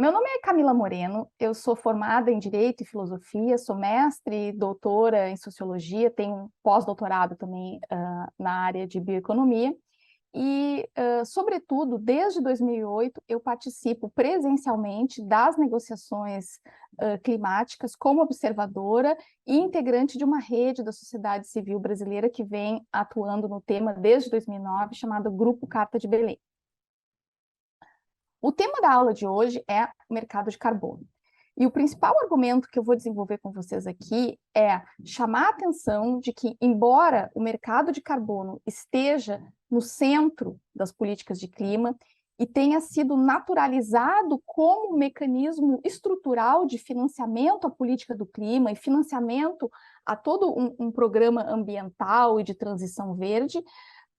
Meu nome é Camila Moreno, eu sou formada em Direito e Filosofia, sou mestre e doutora em Sociologia, tenho um pós-doutorado também na área de Bioeconomia e, sobretudo, desde 2008, eu participo presencialmente das negociações climáticas como observadora e integrante de uma rede da sociedade civil brasileira que vem atuando no tema desde 2009, chamado Grupo Carta de Belém. O tema da aula de hoje é o mercado de carbono. E o principal argumento que eu vou desenvolver com vocês aqui é chamar a atenção de que, embora o mercado de carbono esteja no centro das políticas de clima e tenha sido naturalizado como um mecanismo estrutural de financiamento à política do clima e financiamento a todo um programa ambiental e de transição verde,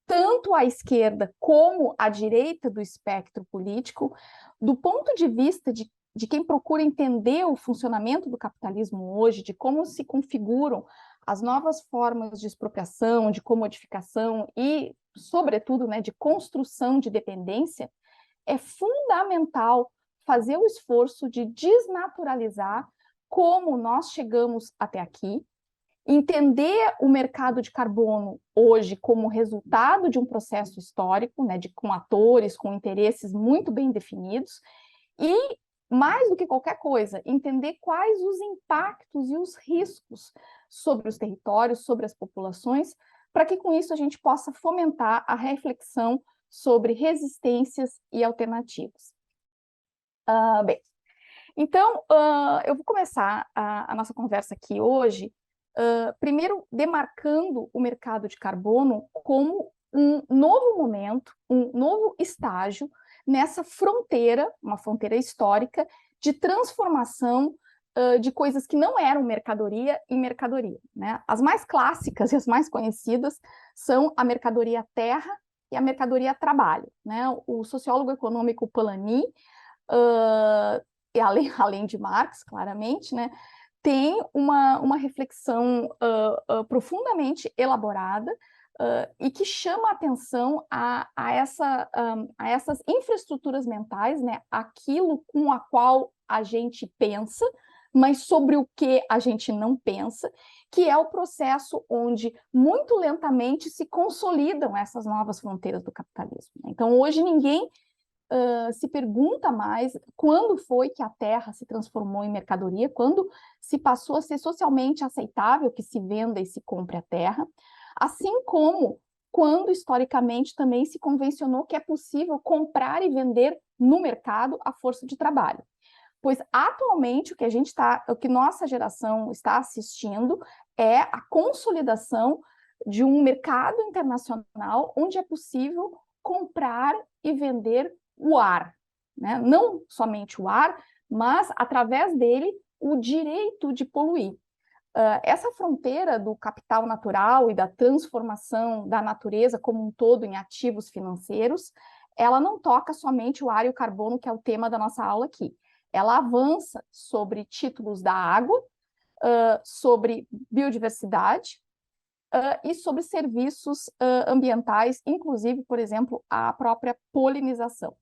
tanto à esquerda como à direita do espectro político, do ponto de vista de quem procura entender o funcionamento do capitalismo hoje, de como se configuram as novas formas de expropriação, de comodificação e, sobretudo, de construção de dependência, é fundamental fazer o esforço de desnaturalizar como nós chegamos até aqui, entender o mercado de carbono hoje como resultado de um processo histórico, com atores, com interesses muito bem definidos, e, mais do que qualquer coisa, entender quais os impactos e os riscos sobre os territórios, sobre as populações, para que com isso a gente possa fomentar a reflexão sobre resistências e alternativas. Bem, então, eu vou começar a nossa conversa aqui hoje primeiro demarcando o mercado de carbono como um novo momento, um novo estágio nessa fronteira, uma fronteira histórica, de transformação de coisas que não eram mercadoria em mercadoria. As mais clássicas e as mais conhecidas são a mercadoria terra e a mercadoria trabalho. O sociólogo econômico Polanyi, e além de Marx, claramente, tem uma reflexão profundamente elaborada e que chama a atenção a essas infraestruturas mentais, aquilo com a qual a gente pensa, mas sobre o que a gente não pensa, que é o processo onde muito lentamente se consolidam essas novas fronteiras do capitalismo. Então, hoje ninguém se pergunta mais quando foi que a terra se transformou em mercadoria, quando se passou a ser socialmente aceitável que se venda e se compre a terra, assim como quando historicamente também se convencionou que é possível comprar e vender no mercado a força de trabalho. Pois atualmente o que nossa geração está assistindo é a consolidação de um mercado internacional onde é possível comprar e vender o ar, não somente o ar, mas, através dele, o direito de poluir. Essa fronteira do capital natural e da transformação da natureza como um todo em ativos financeiros, ela não toca somente o ar e o carbono, que é o tema da nossa aula aqui. Ela avança sobre títulos da água, sobre biodiversidade, e sobre serviços ambientais, inclusive, por exemplo, a própria polinização.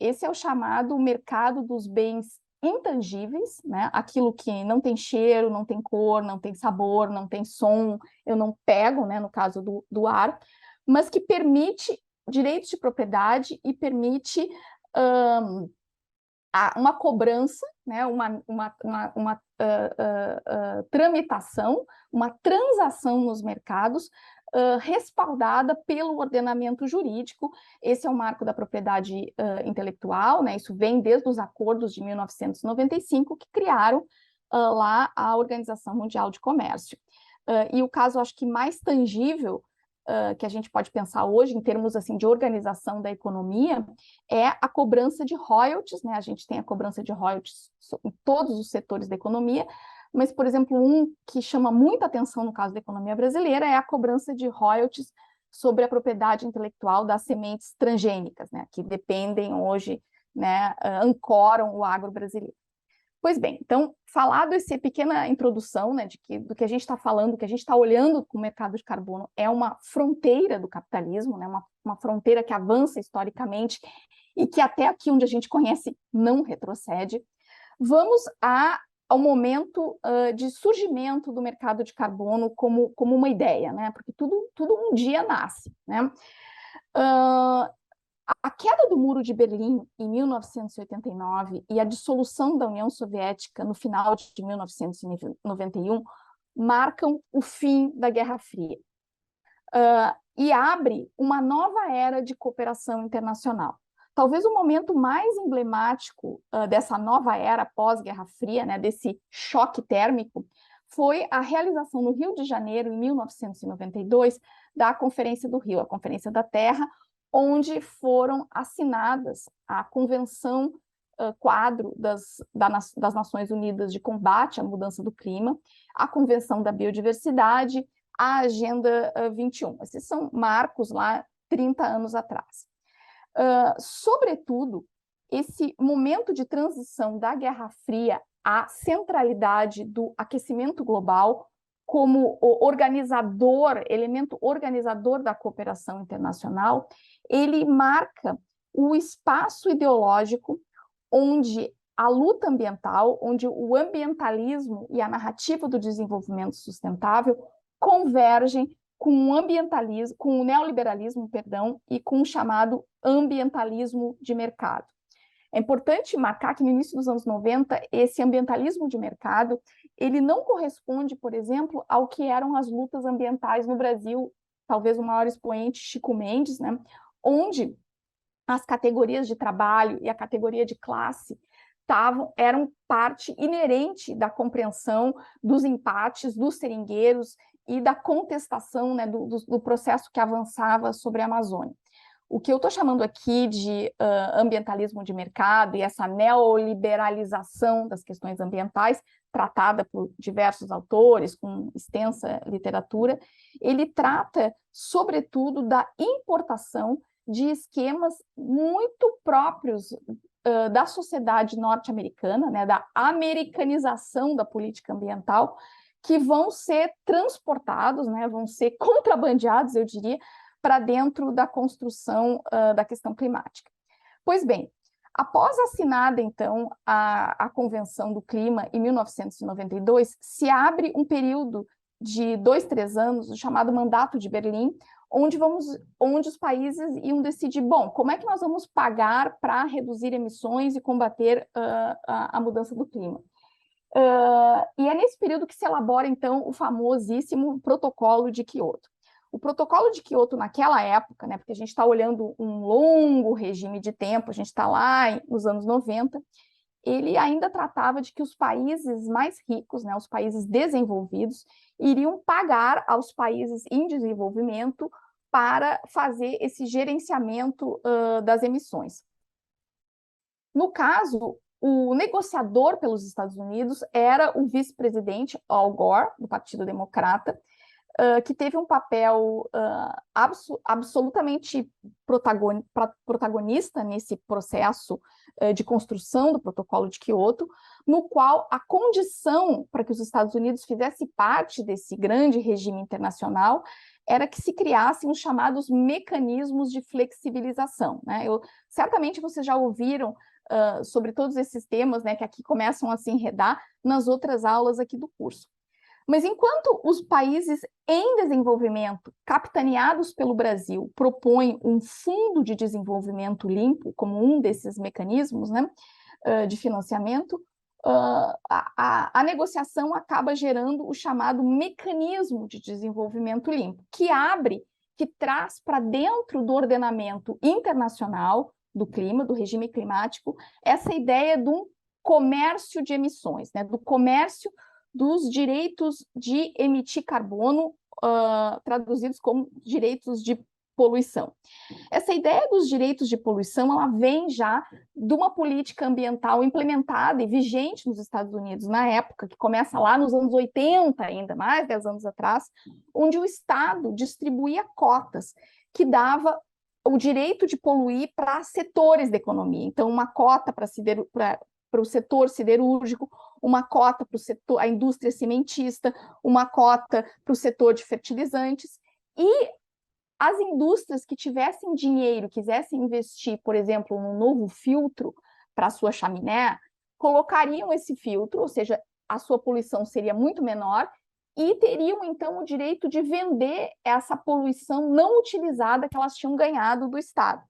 Esse é o chamado mercado dos bens intangíveis, aquilo que não tem cheiro, não tem cor, não tem sabor, não tem som, eu não pego, no caso do ar, mas que permite direitos de propriedade e permite uma cobrança, uma tramitação, uma transação nos mercados respaldada pelo ordenamento jurídico. Esse é o marco da propriedade intelectual, isso vem desde os acordos de 1995, que criaram lá a Organização Mundial de Comércio. E o caso, acho que mais tangível que a gente pode pensar hoje, em termos assim, de organização da economia, é a cobrança de royalties, a gente tem a cobrança de royalties em todos os setores da economia, mas, por exemplo, um que chama muita atenção no caso da economia brasileira é a cobrança de royalties sobre a propriedade intelectual das sementes transgênicas, que dependem hoje, ancoram o agro brasileiro. Pois bem, então, falado essa pequena introdução, do que a gente está falando, do que a gente está olhando com o mercado de carbono, é uma fronteira do capitalismo, uma fronteira que avança historicamente e que até aqui onde a gente conhece não retrocede. Vamos ao momento de surgimento do mercado de carbono como uma ideia, né? Porque tudo um dia nasce, né? A queda do Muro de Berlim em 1989 e a dissolução da União Soviética no final de 1991 marcam o fim da Guerra Fria e abre uma nova era de cooperação internacional. Talvez o momento mais emblemático dessa nova era pós-Guerra Fria, né, desse choque térmico, foi a realização no Rio de Janeiro, em 1992, da Conferência do Rio, a Conferência da Terra, onde foram assinadas a Convenção Quadro das Nações Unidas de Combate à Mudança do Clima, a Convenção da Biodiversidade, a Agenda 21. Esses são marcos lá 30 anos atrás. Sobretudo, esse momento de transição da Guerra Fria à centralidade do aquecimento global como o elemento organizador da cooperação internacional, ele marca o espaço ideológico onde a luta ambiental, onde o ambientalismo e a narrativa do desenvolvimento sustentável convergem com o ambientalismo, com o neoliberalismo, perdão, e com o chamado ambientalismo de mercado. É importante marcar que no início dos anos 90, esse ambientalismo de mercado, ele não corresponde, por exemplo, ao que eram as lutas ambientais no Brasil, talvez o maior expoente, Chico Mendes, né, onde as categorias de trabalho e a categoria de classe eram parte inerente da compreensão dos empates, dos seringueiros e da contestação, né, do processo que avançava sobre a Amazônia. O que eu estou chamando aqui de ambientalismo de mercado e essa neoliberalização das questões ambientais, tratada por diversos autores, com extensa literatura, ele trata, sobretudo, da importação de esquemas muito próprios da sociedade norte-americana, né, da americanização da política ambiental, que vão ser transportados, né, vão ser contrabandeados, eu diria, para dentro da construção da questão climática. Pois bem, após assinada, então, a Convenção do Clima, em 1992, se abre um período de 2, 3 anos, o chamado Mandato de Berlim, onde os países iam decidir, bom, como é que nós vamos pagar para reduzir emissões e combater a mudança do clima? E é nesse período que se elabora, então, o famosíssimo Protocolo de Quioto. O Protocolo de Quioto, naquela época, né, porque a gente está olhando um longo regime de tempo, a gente está lá nos anos 90, ele ainda tratava de que os países mais ricos, né, os países desenvolvidos, iriam pagar aos países em desenvolvimento para fazer esse gerenciamento das emissões. No caso, o negociador pelos Estados Unidos era o vice-presidente Al Gore, do Partido Democrata, que teve um papel absolutamente protagonista nesse processo de construção do Protocolo de Quioto, no qual a condição para que os Estados Unidos fizessem parte desse grande regime internacional era que se criassem os chamados mecanismos de flexibilização, né? Certamente vocês já ouviram sobre todos esses temas, né, que aqui começam a se enredar nas outras aulas aqui do curso. Mas enquanto os países em desenvolvimento, capitaneados pelo Brasil, propõem um fundo de desenvolvimento limpo como um desses mecanismos, né, de financiamento, a negociação acaba gerando o chamado mecanismo de desenvolvimento limpo, que traz para dentro do ordenamento internacional do clima, do regime climático, essa ideia de um comércio de emissões, né, do comércio dos direitos de emitir carbono, traduzidos como direitos de poluição. Essa ideia dos direitos de poluição, ela vem já de uma política ambiental implementada e vigente nos Estados Unidos na época, que começa lá nos anos 80 ainda, mais 10 anos atrás, onde o Estado distribuía cotas que dava o direito de poluir para setores da economia. Então, uma cota para o setor siderúrgico, uma cota para a indústria cimentista, uma cota para o setor de fertilizantes, e as indústrias que tivessem dinheiro, quisessem investir, por exemplo, num novo filtro para a sua chaminé, colocariam esse filtro, ou seja, a sua poluição seria muito menor, e teriam, então, o direito de vender essa poluição não utilizada que elas tinham ganhado do Estado.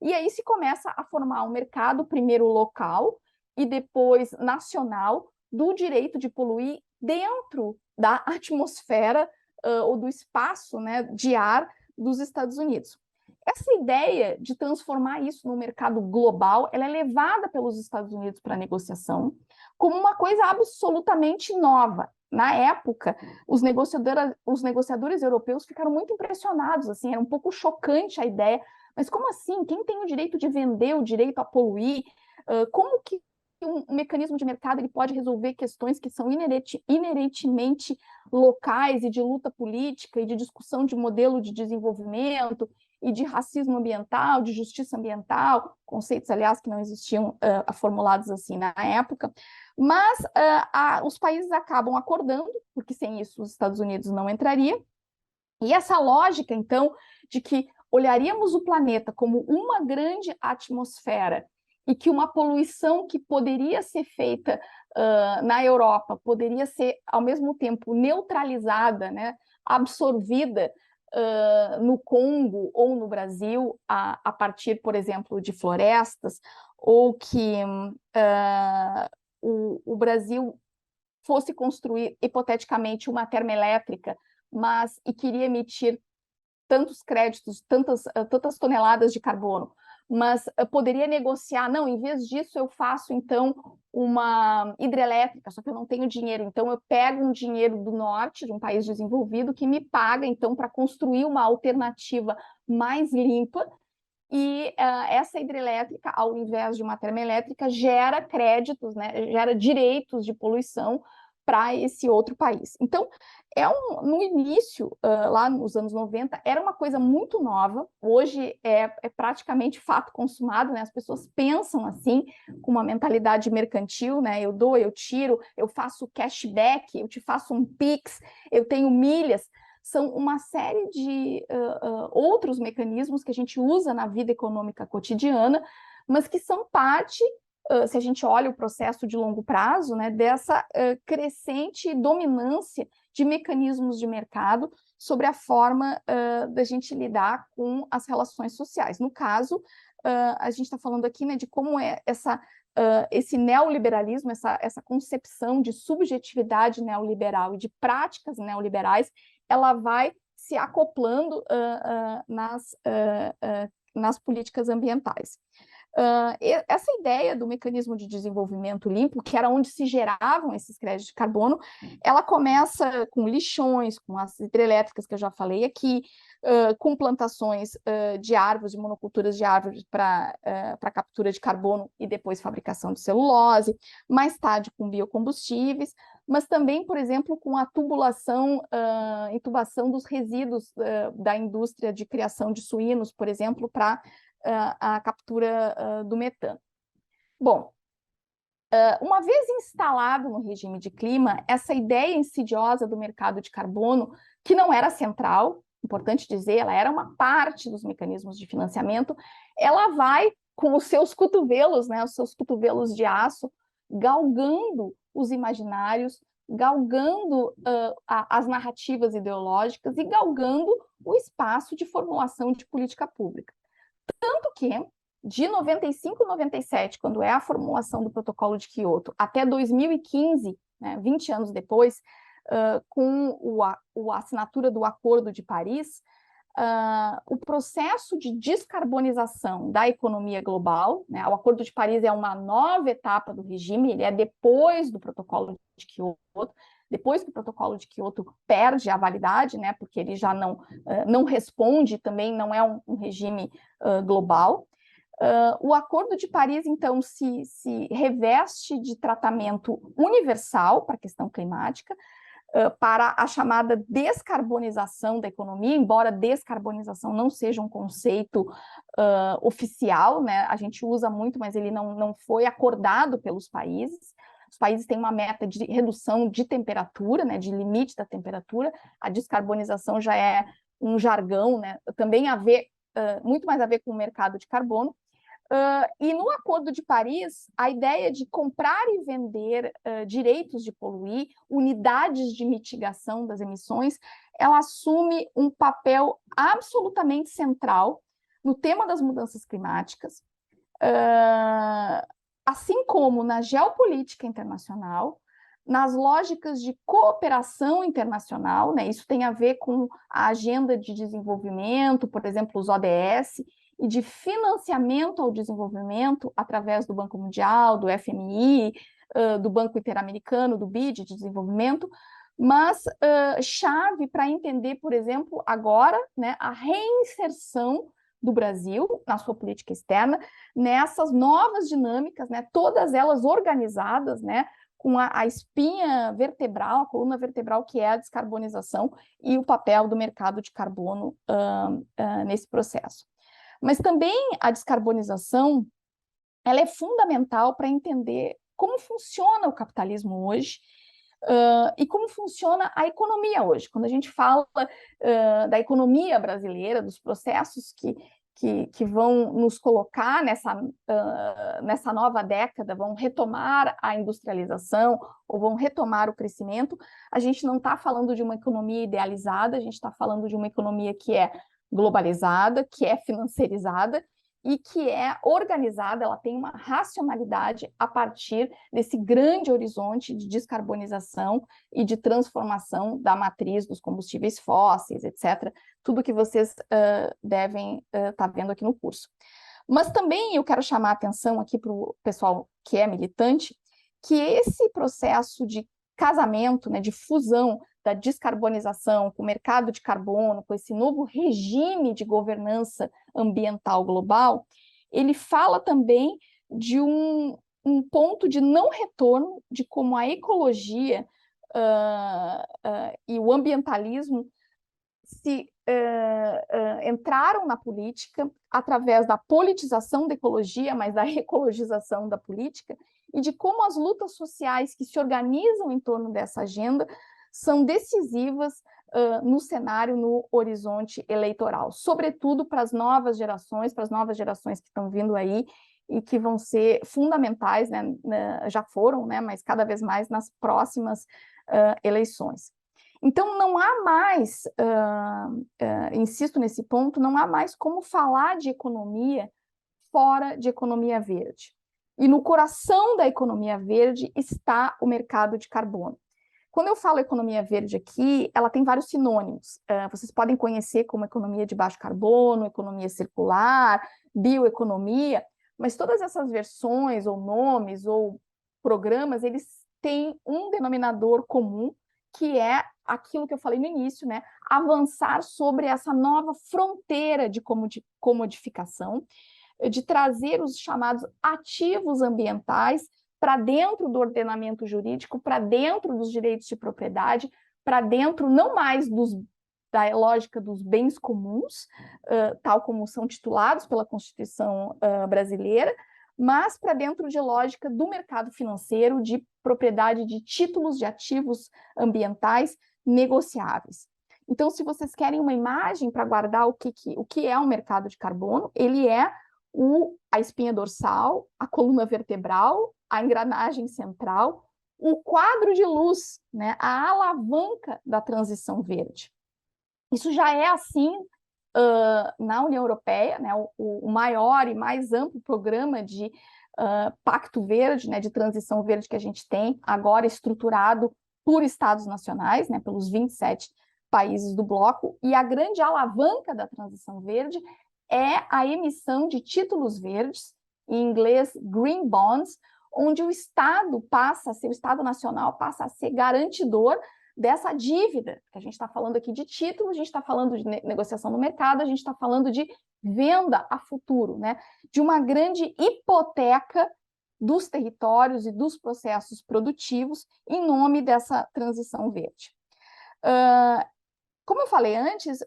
E aí se começa a formar um mercado, primeiro local e depois nacional, do direito de poluir dentro da atmosfera ou do espaço, né, de ar dos Estados Unidos. Essa ideia de transformar isso num mercado global, ela é levada pelos Estados Unidos para a negociação como uma coisa absolutamente nova. Na época, os negociadores europeus ficaram muito impressionados, assim, era um pouco chocante a ideia, mas como assim? Quem tem o direito de vender o direito a poluir? Como que um mecanismo de mercado ele pode resolver questões que são inerentemente locais e de luta política e de discussão de modelo de desenvolvimento e de racismo ambiental, de justiça ambiental, conceitos, aliás, que não existiam formulados assim na época, mas os países acabam acordando, porque sem isso os Estados Unidos não entraria, e essa lógica, então, de que olharíamos o planeta como uma grande atmosfera e que uma poluição que poderia ser feita na Europa poderia ser, ao mesmo tempo, neutralizada, né, absorvida no Congo ou no Brasil, a partir, por exemplo, de florestas, ou que o Brasil fosse construir, hipoteticamente, uma termoelétrica, e queria emitir tantos créditos, tantas toneladas de carbono, mas poderia negociar, não, em vez disso eu faço, então, uma hidrelétrica, só que eu não tenho dinheiro, então eu pego um dinheiro do norte, de um país desenvolvido, que me paga, então, para construir uma alternativa mais limpa, e essa hidrelétrica, ao invés de uma termoelétrica, gera créditos, né, gera direitos de poluição para esse outro país. Então, no início, lá nos anos 90, era uma coisa muito nova, hoje é praticamente fato consumado, né? As pessoas pensam assim, com uma mentalidade mercantil, né? Eu dou, eu tiro, eu faço cashback, eu te faço um Pix, eu tenho milhas. São uma série de outros mecanismos que a gente usa na vida econômica cotidiana, mas que são parte, se a gente olha o processo de longo prazo, né, dessa crescente dominância de mecanismos de mercado sobre a forma da gente lidar com as relações sociais. No caso, a gente está falando aqui, né, de como é esse neoliberalismo, essa concepção de subjetividade neoliberal e de práticas neoliberais, ela vai se acoplando nas políticas ambientais. Essa ideia do mecanismo de desenvolvimento limpo, que era onde se geravam esses créditos de carbono, ela começa com lixões, com as hidrelétricas que eu já falei aqui, com plantações de árvores, de monoculturas de árvores para captura de carbono e depois fabricação de celulose, mais tarde com biocombustíveis, mas também, por exemplo, com a intubação dos resíduos da indústria de criação de suínos, por exemplo, para a captura do metano. Bom, uma vez instalado no regime de clima, essa ideia insidiosa do mercado de carbono, que não era central, importante dizer, ela era uma parte dos mecanismos de financiamento, ela vai com os seus cotovelos, né, os seus cotovelos de aço, galgando os imaginários, galgando as narrativas ideológicas e galgando o espaço de formulação de política pública. Tanto que, de 95 a 97, quando é a formulação do Protocolo de Quioto, até 2015, né, 20 anos depois, com a assinatura do Acordo de Paris, o processo de descarbonização da economia global, né, o Acordo de Paris é uma nova etapa do regime, ele é depois do Protocolo de Quioto, depois que o Protocolo de Quioto perde a validade, né, porque ele já não responde, também não é um regime global. O Acordo de Paris, então, se reveste de tratamento universal para a questão climática, para a chamada descarbonização da economia, embora descarbonização não seja um conceito oficial, né, a gente usa muito, mas ele não foi acordado pelos países. Os países têm uma meta de redução de temperatura, né, de limite da temperatura, a descarbonização já é um jargão, né? Também muito mais a ver com o mercado de carbono. E no Acordo de Paris, a ideia de comprar e vender direitos de poluir, unidades de mitigação das emissões, ela assume um papel absolutamente central no tema das mudanças climáticas, assim como na geopolítica internacional, nas lógicas de cooperação internacional, né? Isso tem a ver com a agenda de desenvolvimento, por exemplo, os ODS, e de financiamento ao desenvolvimento através do Banco Mundial, do FMI, do Banco Interamericano, do BID de desenvolvimento, mas chave para entender, por exemplo, agora, né, a reinserção do Brasil na sua política externa, nessas novas dinâmicas, né, todas elas organizadas, né, com a espinha vertebral, a coluna vertebral que é a descarbonização e o papel do mercado de carbono nesse processo. Mas também a descarbonização, ela é fundamental para entender como funciona o capitalismo hoje e como funciona a economia hoje. Quando a gente fala da economia brasileira, dos processos que vão nos colocar nessa nova década, vão retomar a industrialização ou vão retomar o crescimento, a gente não está falando de uma economia idealizada, a gente está falando de uma economia que é globalizada, que é financiarizada e que é organizada, ela tem uma racionalidade a partir desse grande horizonte de descarbonização e de transformação da matriz dos combustíveis fósseis, etc. Tudo que vocês devem estar vendo aqui no curso. Mas também eu quero chamar a atenção aqui para o pessoal que é militante, que esse processo de casamento, né, de fusão da descarbonização com o mercado de carbono, com esse novo regime de governança ambiental global, ele fala também de um ponto de não retorno, de como a ecologia e o ambientalismo entraram na política através da politização da ecologia, mas da ecologização da política, e de como as lutas sociais que se organizam em torno dessa agenda são decisivas no cenário, no horizonte eleitoral, sobretudo para as novas gerações que estão vindo aí e que vão ser fundamentais, né, já foram, né, mas cada vez mais nas próximas eleições. Então, não há mais, insisto nesse ponto, não há mais como falar de economia fora de economia verde. E no coração da economia verde está o mercado de carbono. Quando eu falo economia verde aqui, ela tem vários sinônimos. Vocês podem conhecer como economia de baixo carbono, economia circular, bioeconomia, mas todas essas versões, ou nomes, ou programas, eles têm um denominador comum, que é aquilo que eu falei no início, né? Avançar sobre essa nova fronteira de comodificação, de trazer os chamados ativos ambientais para dentro do ordenamento jurídico, para dentro dos direitos de propriedade, para dentro não mais da lógica dos bens comuns, tal como são titulados pela Constituição brasileira, mas para dentro de lógica do mercado financeiro, de propriedade de títulos de ativos ambientais negociáveis. Então, se vocês querem uma imagem para guardar o que é um mercado de carbono, ele é a espinha dorsal, a coluna vertebral, a engrenagem central, o quadro de luz, né, a alavanca da transição verde. Isso já é assim na União Europeia, né, o maior e mais amplo programa de Pacto Verde, né, de transição verde que a gente tem, agora estruturado por estados nacionais, né, pelos 27 países do bloco, e a grande alavanca da transição verde é a emissão de títulos verdes, em inglês Green Bonds, onde o Estado o Estado Nacional passa a ser garantidor dessa dívida, que a gente está falando aqui de títulos, a gente está falando de negociação no mercado, a gente está falando de venda a futuro, né? De uma grande hipoteca dos territórios e dos processos produtivos em nome dessa transição verde. Como eu falei antes,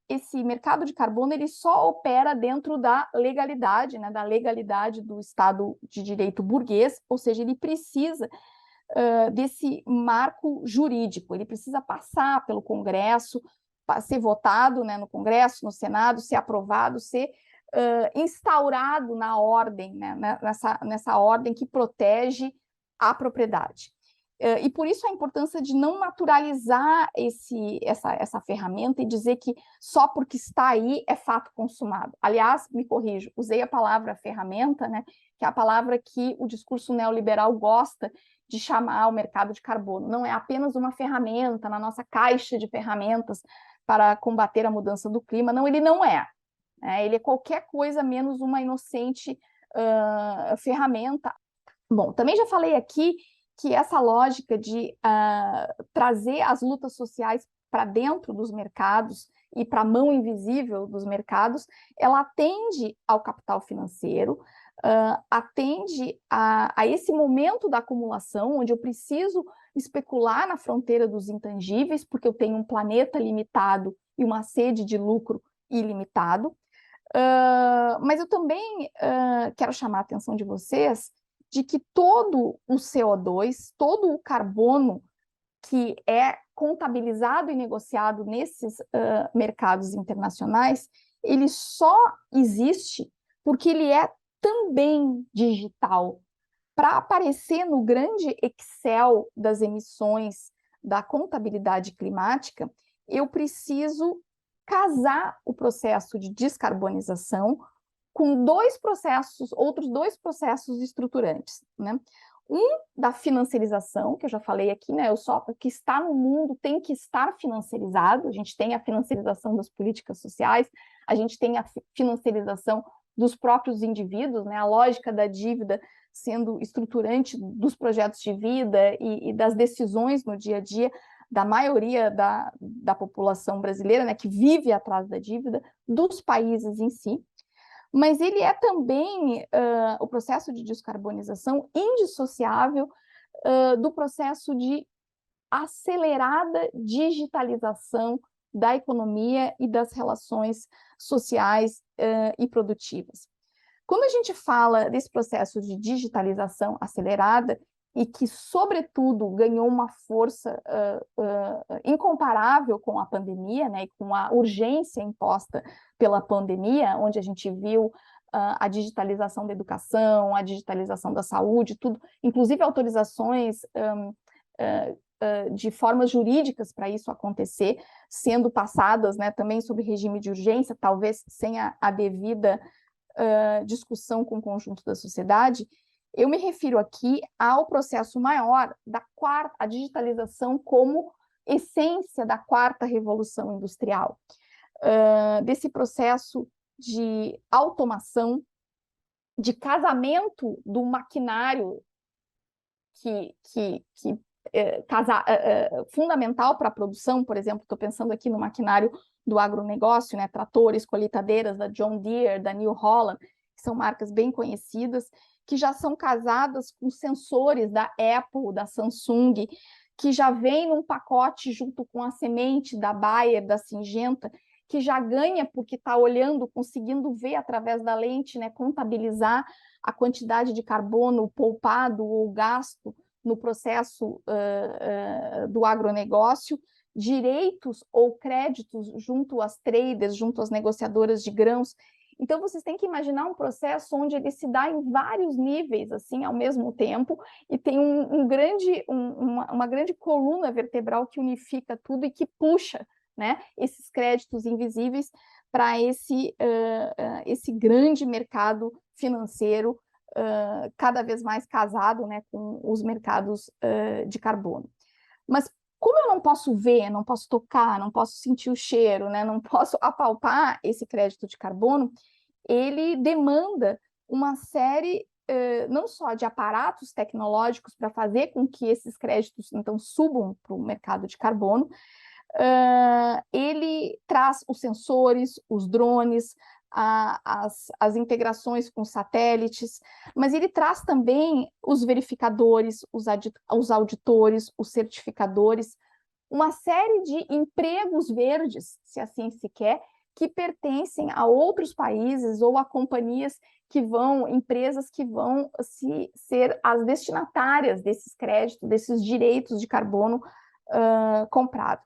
esse mercado de carbono ele só opera dentro da legalidade, né, da legalidade do Estado de direito burguês, ou seja, ele precisa desse marco jurídico, ele precisa passar pelo Congresso, ser votado, né, no Congresso, no Senado, ser aprovado, ser instaurado na ordem, né, nessa ordem que protege a propriedade. E por isso a importância de não naturalizar essa ferramenta e dizer que só porque está aí é fato consumado. Aliás, me corrijo, usei a palavra ferramenta, né, que é a palavra que o discurso neoliberal gosta de chamar o mercado de carbono. Não é apenas uma ferramenta na nossa caixa de ferramentas para combater a mudança do clima. Não, ele não é. Ele é qualquer coisa menos uma inocente ferramenta. Bom, também já falei aqui que essa lógica de trazer as lutas sociais para dentro dos mercados e para a mão invisível dos mercados, ela atende ao capital financeiro, atende a esse momento da acumulação, onde eu preciso especular na fronteira dos intangíveis, porque eu tenho um planeta limitado e uma sede de lucro ilimitado. Mas eu também quero chamar a atenção de vocês de que todo o CO2, todo o carbono que é contabilizado e negociado nesses mercados internacionais, ele só existe porque ele é também digital. Para aparecer no grande Excel das emissões da contabilidade climática, eu preciso casar o processo de descarbonização com outros dois processos estruturantes, né? Um da financiarização, que eu já falei aqui, né? O que está no mundo tem que estar financiarizado. A gente tem a financiarização das políticas sociais, a gente tem a financiarização dos próprios indivíduos, né? A lógica da dívida sendo estruturante dos projetos de vida e das decisões no dia a dia da maioria da população brasileira, né? Que vive atrás da dívida, dos países em si. Mas ele é também o processo de descarbonização indissociável do processo de acelerada digitalização da economia e das relações sociais e produtivas. Quando a gente fala desse processo de digitalização acelerada e que, sobretudo, ganhou uma força incomparável com a pandemia, né, e com a urgência imposta pela pandemia, onde a gente viu a digitalização da educação, a digitalização da saúde, tudo, inclusive autorizações de formas jurídicas para isso acontecer, sendo passadas, né, também sob regime de urgência, talvez sem a devida discussão com o conjunto da sociedade. Eu me refiro aqui ao processo maior a digitalização como essência da quarta revolução industrial, desse processo de automação, de casamento do maquinário fundamental para a produção. Por exemplo, estou pensando aqui no maquinário do agronegócio, né, tratores, colheitadeiras da John Deere, da New Holland, que são marcas bem conhecidas, que já são casadas com sensores da Apple, da Samsung, que já vem num pacote junto com a semente da Bayer, da Syngenta, que já ganha porque está olhando, conseguindo ver através da lente, né, contabilizar a quantidade de carbono poupado ou gasto no processo do agronegócio, direitos ou créditos junto às traders, junto às negociadoras de grãos. Então, vocês têm que imaginar um processo onde ele se dá em vários níveis, assim, ao mesmo tempo, e tem uma grande coluna vertebral que unifica tudo e que puxa, né, esses créditos invisíveis para esse grande mercado financeiro cada vez mais casado, né, com os mercados de carbono. Mas como eu não posso ver, não posso tocar, não posso sentir o cheiro, né, não posso apalpar esse crédito de carbono, ele demanda uma série não só de aparatos tecnológicos para fazer com que esses créditos, então, subam para o mercado de carbono. Ele traz os sensores, os drones, as integrações com satélites, mas ele traz também os verificadores, os auditores, os certificadores, uma série de empregos verdes, se assim se quer, que pertencem a outros países ou a companhias empresas que vão ser as destinatárias desses créditos, desses direitos de carbono comprado.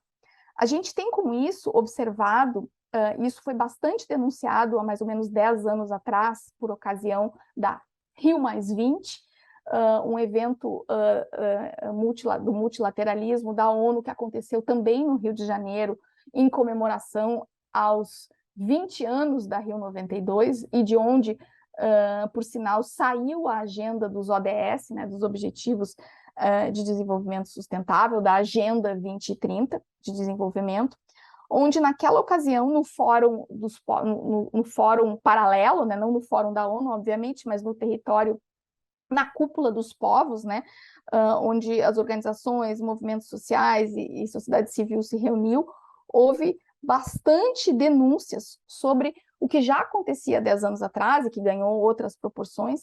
A gente tem com isso observado, isso foi bastante denunciado há mais ou menos 10 anos atrás, por ocasião da Rio+20, um evento do multilateralismo da ONU, que aconteceu também no Rio de Janeiro, em comemoração aos 20 anos da Rio 92, e de onde, por sinal, saiu a agenda dos ODS, né, dos Objetivos de Desenvolvimento Sustentável, da Agenda 2030 de Desenvolvimento, onde naquela ocasião, no fórum, no fórum paralelo, né, não no fórum da ONU, obviamente, mas no território, na cúpula dos povos, né, onde as organizações, movimentos sociais e sociedade civil se reuniu, houve bastante denúncias sobre o que já acontecia 10 anos atrás e que ganhou outras proporções,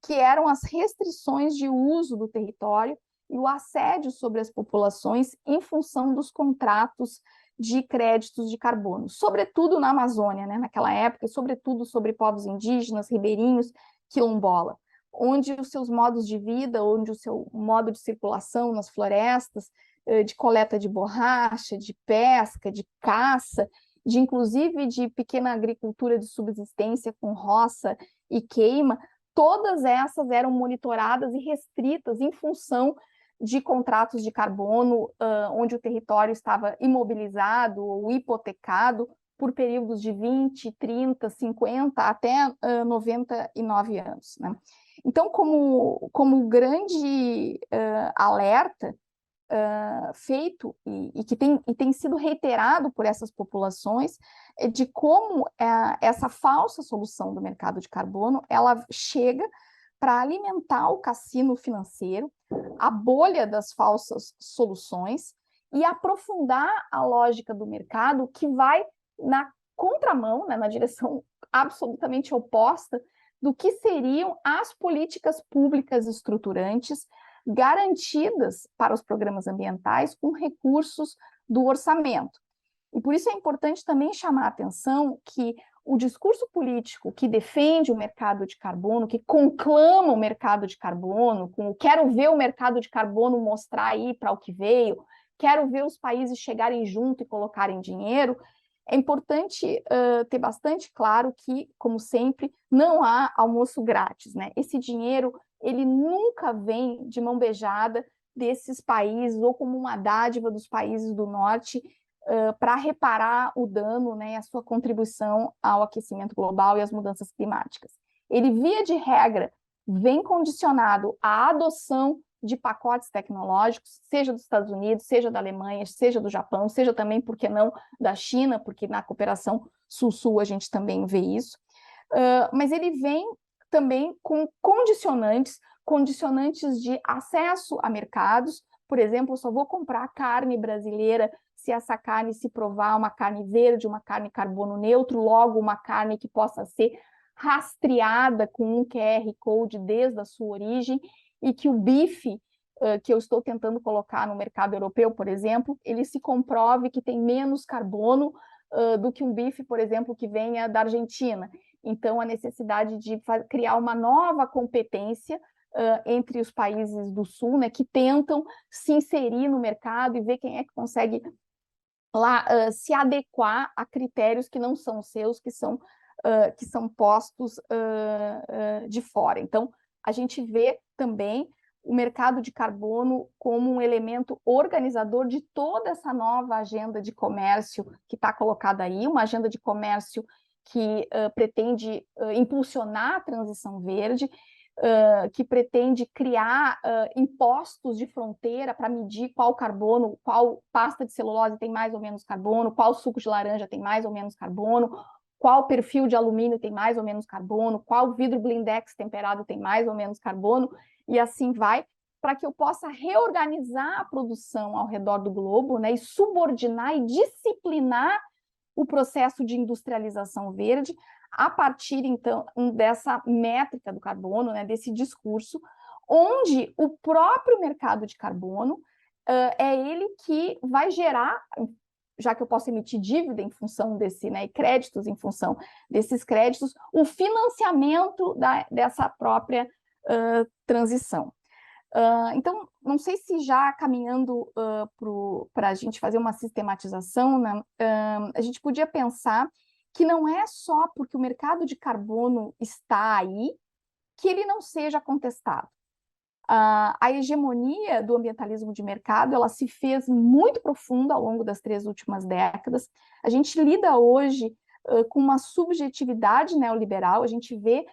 que eram as restrições de uso do território e o assédio sobre as populações em função dos contratos de créditos de carbono, sobretudo na Amazônia, né, naquela época, e sobretudo sobre povos indígenas, ribeirinhos, quilombola, onde os seus modos de vida, onde o seu modo de circulação nas florestas, de coleta de borracha, de pesca, de caça, de inclusive de pequena agricultura de subsistência com roça e queima, todas essas eram monitoradas e restritas em função de contratos de carbono, onde o território estava imobilizado ou hipotecado por períodos de 20, 30, 50 até 99 anos, né? Então, como grande alerta feito e que tem sido reiterado por essas populações, é de como essa falsa solução do mercado de carbono, ela chega para alimentar o cassino financeiro, a bolha das falsas soluções e aprofundar a lógica do mercado que vai na contramão, né, na direção absolutamente oposta do que seriam as políticas públicas estruturantes garantidas para os programas ambientais com recursos do orçamento. E por isso é importante também chamar a atenção que o discurso político que defende o mercado de carbono, que conclama o mercado de carbono, com quero ver o mercado de carbono mostrar aí para o que veio, quero ver os países chegarem junto e colocarem dinheiro, é importante ter bastante claro que, como sempre, não há almoço grátis, né? Esse dinheiro, ele nunca vem de mão beijada desses países ou como uma dádiva dos países do norte para reparar o dano, né, a sua contribuição ao aquecimento global e às mudanças climáticas. Ele, via de regra, vem condicionado à adoção de pacotes tecnológicos, seja dos Estados Unidos, seja da Alemanha, seja do Japão, seja também, por que não, da China, porque na cooperação Sul-Sul a gente também vê isso. Mas ele vem também com condicionantes de acesso a mercados. Por exemplo, eu só vou comprar carne brasileira se essa carne se provar uma carne verde, uma carne carbono neutro, logo uma carne que possa ser rastreada com um QR Code desde a sua origem, e que o bife que eu estou tentando colocar no mercado europeu, por exemplo, ele se comprove que tem menos carbono do que um bife, por exemplo, que venha da Argentina. Então, a necessidade de criar uma nova competência entre os países do Sul, né, que tentam se inserir no mercado e ver quem é que consegue lá se adequar a critérios que não são seus, que são postos de fora. Então, a gente vê também o mercado de carbono como um elemento organizador de toda essa nova agenda de comércio que está colocada aí, uma agenda de comércio que pretende impulsionar a transição verde, que pretende criar impostos de fronteira para medir qual carbono, qual pasta de celulose tem mais ou menos carbono, qual suco de laranja tem mais ou menos carbono, qual perfil de alumínio tem mais ou menos carbono, qual vidro blindex temperado tem mais ou menos carbono, e assim vai, para que eu possa reorganizar a produção ao redor do globo, né, e subordinar e disciplinar o processo de industrialização verde a partir, então, dessa métrica do carbono, né, desse discurso, onde o próprio mercado de carbono é ele que vai gerar, já que eu posso emitir dívida em função desse, né, e créditos em função desses créditos, o financiamento dessa própria transição. Então, não sei se já caminhando para a gente fazer uma sistematização, né, a gente podia pensar que não é só porque o mercado de carbono está aí que ele não seja contestado. A hegemonia do ambientalismo de mercado, ela se fez muito profunda ao longo das 3 últimas décadas. A gente lida hoje com uma subjetividade neoliberal, a gente vê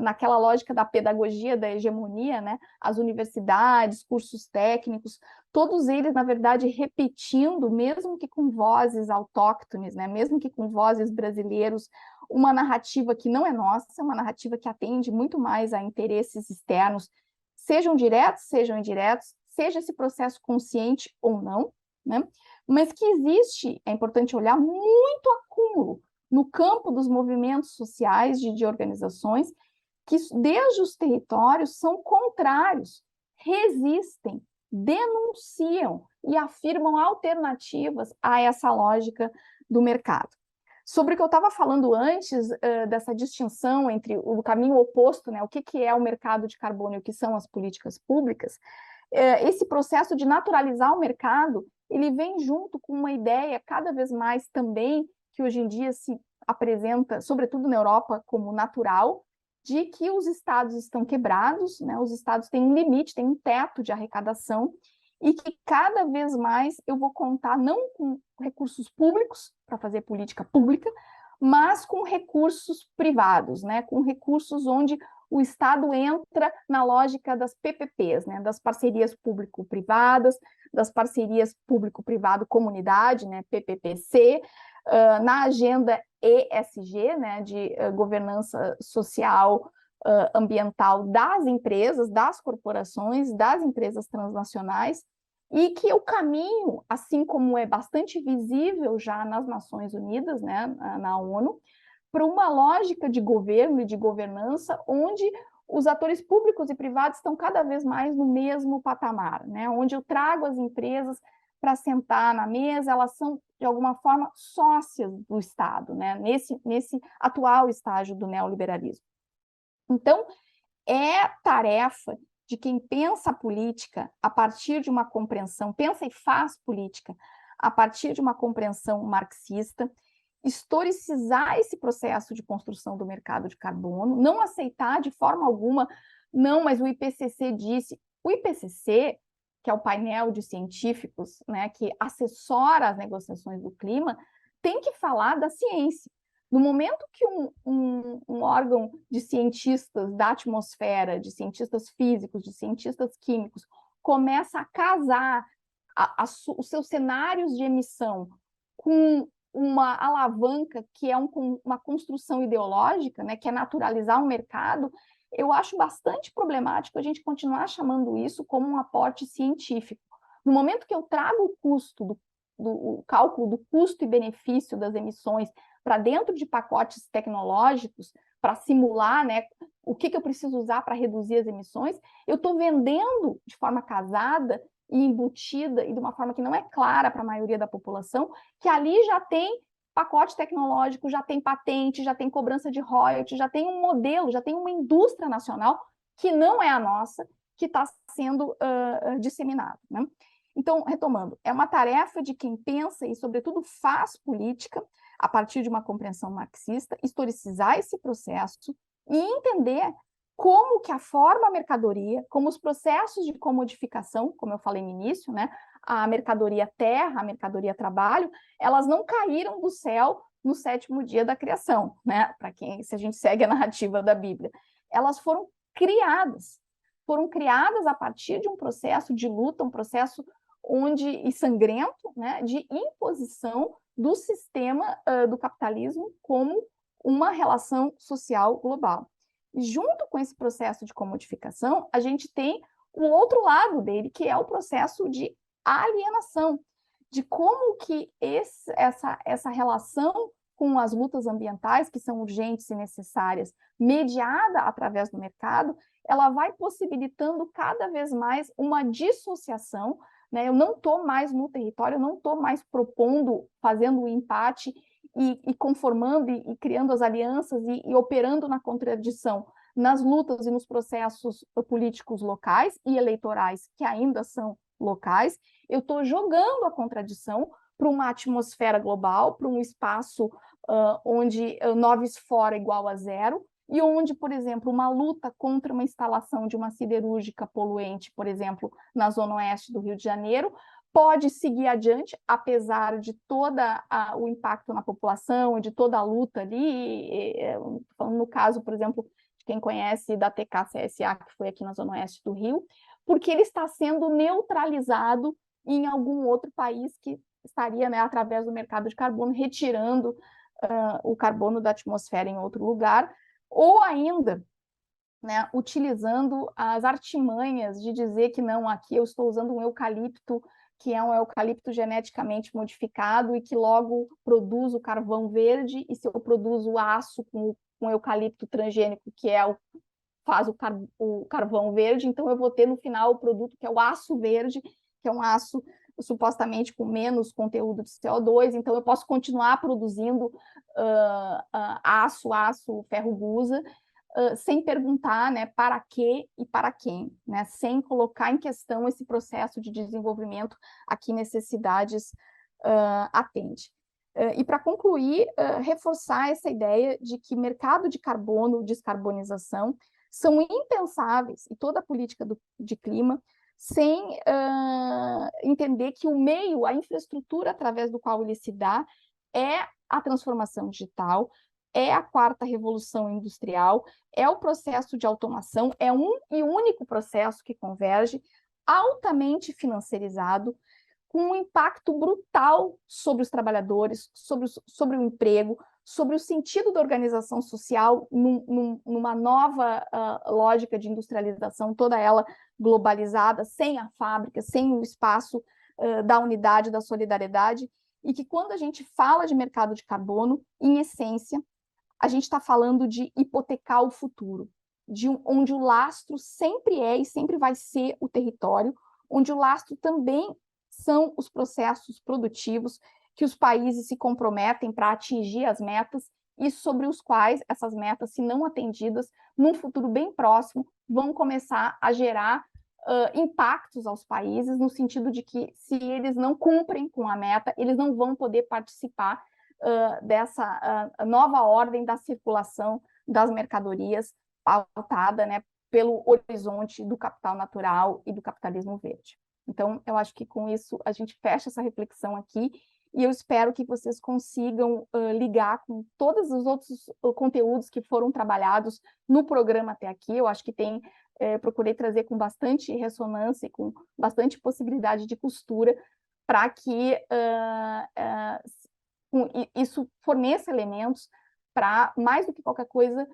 naquela lógica da pedagogia da hegemonia, né, as universidades, cursos técnicos, todos eles, na verdade, repetindo, mesmo que com vozes autóctones, né, mesmo que com vozes brasileiros, uma narrativa que não é nossa, uma narrativa que atende muito mais a interesses externos, sejam diretos, sejam indiretos, seja esse processo consciente ou não, né? Mas que existe, é importante olhar, muito acúmulo no campo dos movimentos sociais de organizações que, desde os territórios, são contrários, resistem, denunciam e afirmam alternativas a essa lógica do mercado. Sobre o que eu estava falando antes, dessa distinção entre o caminho oposto, né, o que é o mercado de carbono e o que são as políticas públicas, esse processo de naturalizar o mercado, ele vem junto com uma ideia cada vez mais também, que hoje em dia se apresenta, sobretudo na Europa, como natural, de que os estados estão quebrados, né, os estados têm um limite, têm um teto de arrecadação, e que cada vez mais eu vou contar não com recursos públicos para fazer política pública, mas com recursos privados, né? Com recursos onde o Estado entra na lógica das PPPs, né? Das parcerias público-privadas, das parcerias público-privado-comunidade, né? PPPC, na agenda ESG, né? De governança social, ambiental das empresas, das corporações, das empresas transnacionais, e que o caminho, assim como é bastante visível já nas Nações Unidas, né, na ONU, para uma lógica de governo e de governança onde os atores públicos e privados estão cada vez mais no mesmo patamar, né, onde eu trago as empresas para sentar na mesa, elas são, de alguma forma, sócias do Estado, né, nesse atual estágio do neoliberalismo. Então, é tarefa de quem pensa a política a partir de uma compreensão, pensa e faz política a partir de uma compreensão marxista, historicizar esse processo de construção do mercado de carbono, não aceitar de forma alguma, não, mas o IPCC disse. O IPCC, que é o painel de científicos, né, que assessora as negociações do clima, tem que falar da ciência. No momento que um órgão de cientistas da atmosfera, de cientistas físicos, de cientistas químicos, começa a casar os seus cenários de emissão com uma alavanca que é uma construção ideológica, né, que é naturalizar o mercado, eu acho bastante problemático a gente continuar chamando isso como um aporte científico. No momento que eu trago o custo, o cálculo do custo e benefício das emissões para dentro de pacotes tecnológicos, para simular, né, o que eu preciso usar para reduzir as emissões, eu estou vendendo de forma casada e embutida, e de uma forma que não é clara para a maioria da população, que ali já tem pacote tecnológico, já tem patente, já tem cobrança de royalties, já tem um modelo, já tem uma indústria nacional que não é a nossa, que está sendo disseminado, né? Então, retomando, é uma tarefa de quem pensa e, sobretudo, faz política a partir de uma compreensão marxista, historicizar esse processo e entender como que a forma mercadoria, como os processos de comodificação, como eu falei no início, né, a mercadoria terra, a mercadoria trabalho, elas não caíram do céu no 7º dia da criação, né, para quem, se a gente segue a narrativa da Bíblia. Elas foram criadas a partir de um processo de luta, um processo e sangrento, né, de imposição do sistema do capitalismo como uma relação social global. E junto com esse processo de comodificação, a gente tem o outro lado dele, que é o processo de alienação, de como que essa relação com as lutas ambientais, que são urgentes e necessárias, mediada através do mercado, ela vai possibilitando cada vez mais uma dissociação, né? Eu não estou mais no território, eu não estou mais propondo, fazendo o empate e conformando e criando as alianças e operando na contradição nas lutas e nos processos políticos locais e eleitorais que ainda são locais, eu estou jogando a contradição para uma atmosfera global, para um espaço onde 9 fora igual a 0, e onde, por exemplo, uma luta contra uma instalação de uma siderúrgica poluente, por exemplo, na zona oeste do Rio de Janeiro, pode seguir adiante, apesar de todo o impacto na população, de toda a luta ali, falando no caso, por exemplo, de quem conhece da TK-CSA, que foi aqui na zona oeste do Rio, porque ele está sendo neutralizado em algum outro país que estaria, né, através do mercado de carbono, retirando o carbono da atmosfera em outro lugar, ou ainda, né, utilizando as artimanhas de dizer que não, aqui eu estou usando um eucalipto, que é um eucalipto geneticamente modificado e que logo produz o carvão verde, e se eu produzo aço com eucalipto transgênico, que faz o carvão verde, então eu vou ter no final o produto que é o aço verde, que é um aço supostamente com menos conteúdo de CO2, então eu posso continuar produzindo aço, ferro-gusa, sem perguntar, né, para quê e para quem, né, sem colocar em questão esse processo de desenvolvimento a que necessidades atende. E para concluir, reforçar essa ideia de que mercado de carbono, descarbonização, são impensáveis, e toda a política de clima, sem entender que o meio, a infraestrutura através do qual ele se dá, é a transformação digital, é a quarta revolução industrial, é o processo de automação, é um e único processo que converge, altamente financiarizado, com um impacto brutal sobre os trabalhadores, sobre o emprego, sobre o sentido da organização social numa nova lógica de industrialização, toda ela globalizada, sem a fábrica, sem o espaço da unidade, da solidariedade, e que quando a gente fala de mercado de carbono, em essência, a gente está falando de hipotecar o futuro, onde o lastro sempre é e sempre vai ser o território, onde o lastro também são os processos produtivos que os países se comprometem para atingir as metas e sobre os quais essas metas, se não atendidas, num futuro bem próximo, vão começar a gerar impactos aos países, no sentido de que, se eles não cumprem com a meta, eles não vão poder participar dessa nova ordem da circulação das mercadorias pautada, né, pelo horizonte do capital natural e do capitalismo verde. Então, eu acho que com isso a gente fecha essa reflexão aqui, e eu espero que vocês consigam ligar com todos os outros conteúdos que foram trabalhados no programa até aqui. Eu acho que procurei trazer com bastante ressonância e com bastante possibilidade de costura para que isso forneça elementos para, mais do que qualquer coisa,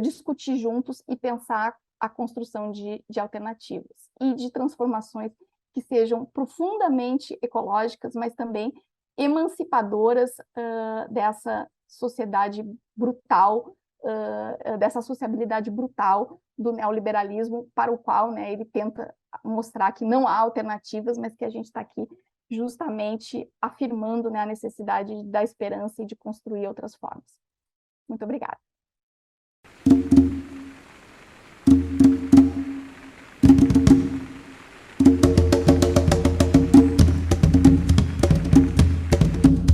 discutir juntos e pensar a construção de alternativas e de transformações que sejam profundamente ecológicas, mas também emancipadoras dessa sociedade brutal, dessa sociabilidade brutal do neoliberalismo, para o qual, né, ele tenta mostrar que não há alternativas, mas que a gente está aqui justamente afirmando, né, a necessidade da esperança e de construir outras formas. Muito obrigada.